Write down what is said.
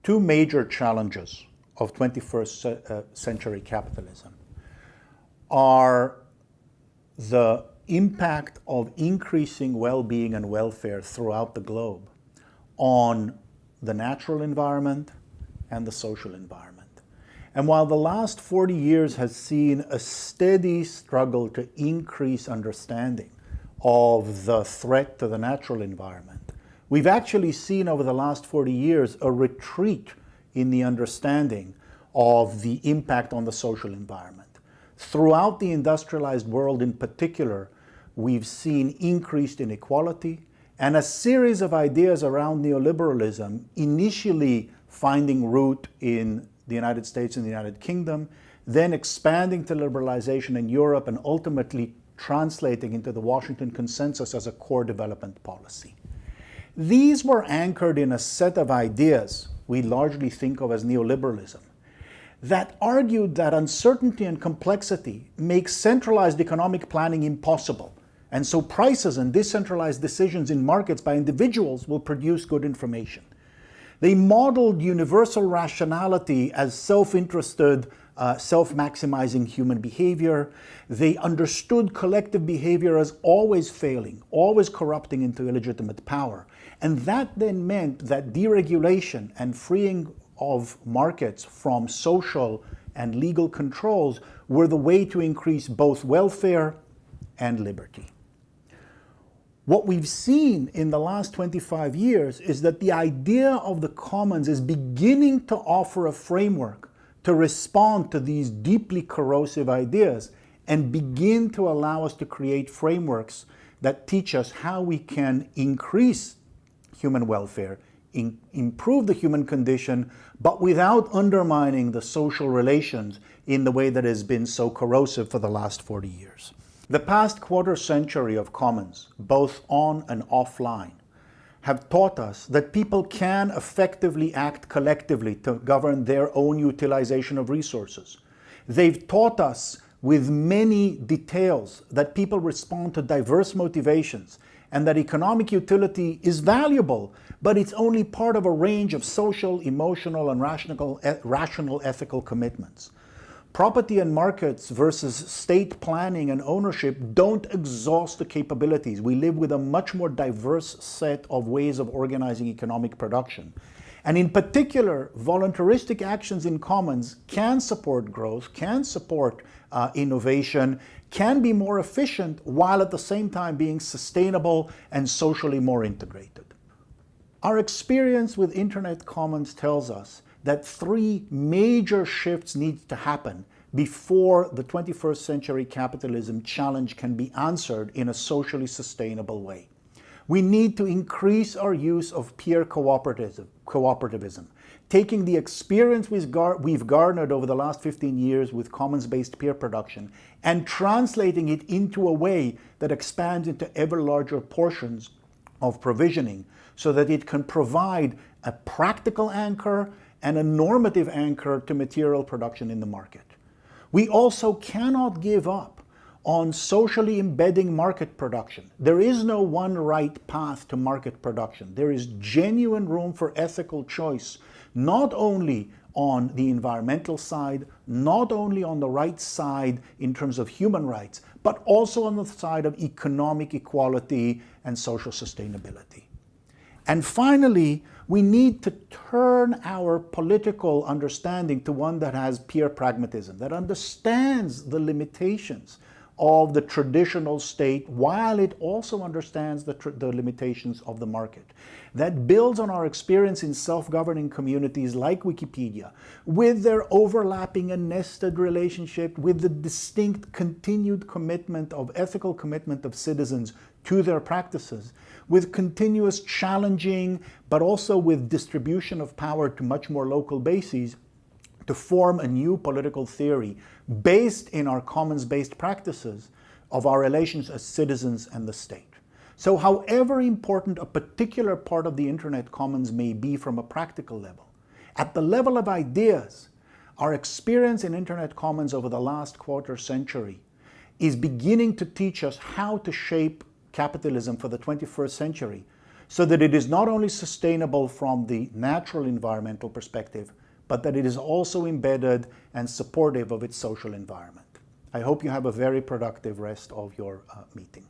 two major challenges of 21st century capitalism are the impact of increasing well-being and welfare throughout the globe on the natural environment and the social environment. And while the last 40 years has seen a steady struggle to increase understanding of the threat to the natural environment, we've actually seen over the last 40 years a retreat in the understanding of the impact on the social environment. Throughout the industrialized world in particular, we've seen increased inequality and a series of ideas around neoliberalism initially finding root in the United States and the United Kingdom, then expanding to liberalization in Europe and ultimately translating into the Washington Consensus as a core development policy. These were anchored in a set of ideas we largely think of as neoliberalism that argued that uncertainty and complexity make centralized economic planning impossible, and so prices and decentralized decisions in markets by individuals will produce good information. They modeled universal rationality as self-interested, self-maximizing human behavior. They understood collective behavior as always failing, always corrupting into illegitimate power. And that then meant that deregulation and freeing of markets from social and legal controls were the way to increase both welfare and liberty. What we've seen in the last 25 years is that the idea of the commons is beginning to offer a framework to respond to these deeply corrosive ideas and begin to allow us to create frameworks that teach us how we can increase human welfare, improve the human condition, but without undermining the social relations in the way that has been so corrosive for the last 40 years. The past quarter century of commons, both on and offline, have taught us that people can effectively act collectively to govern their own utilization of resources. They've taught us with many details that people respond to diverse motivations and that economic utility is valuable, but it's only part of a range of social, emotional, and rational ethical commitments. Property and markets versus state planning and ownership don't exhaust the capabilities. We live with a much more diverse set of ways of organizing economic production. And in particular, voluntaristic actions in commons can support growth, can support innovation, can be more efficient while at the same time being sustainable and socially more integrated. Our experience with Internet Commons tells us that three major shifts need to happen before the 21st century capitalism challenge can be answered in a socially sustainable way. We need to increase our use of peer cooperativism, taking the experience we've garnered over the last 15 years with commons-based peer production and translating it into a way that expands into ever larger portions of provisioning so that it can provide a practical anchor and a normative anchor to material production in the market. We also cannot give up on socially embedding market production. There is no one right path to market production. There is genuine room for ethical choice, not only on the environmental side, not only on the right side in terms of human rights, but also on the side of economic equality and social sustainability. And finally, we need to turn our political understanding to one that has peer pragmatism, that understands the limitations of the traditional state while it also understands the limitations of the market. That builds on our experience in self-governing communities like Wikipedia, with their overlapping and nested relationship with the distinct continued commitment of ethical commitment of citizens to their practices, with continuous challenging, but also with distribution of power to much more local bases, to form a new political theory based in our commons-based practices of our relations as citizens and the state. So however important a particular part of the Internet Commons may be from a practical level, at the level of ideas, our experience in Internet Commons over the last quarter century is beginning to teach us how to shape capitalism for the 21st century so that it is not only sustainable from the natural environmental perspective, but that it is also embedded and supportive of its social environment. I hope you have a very productive rest of your meeting.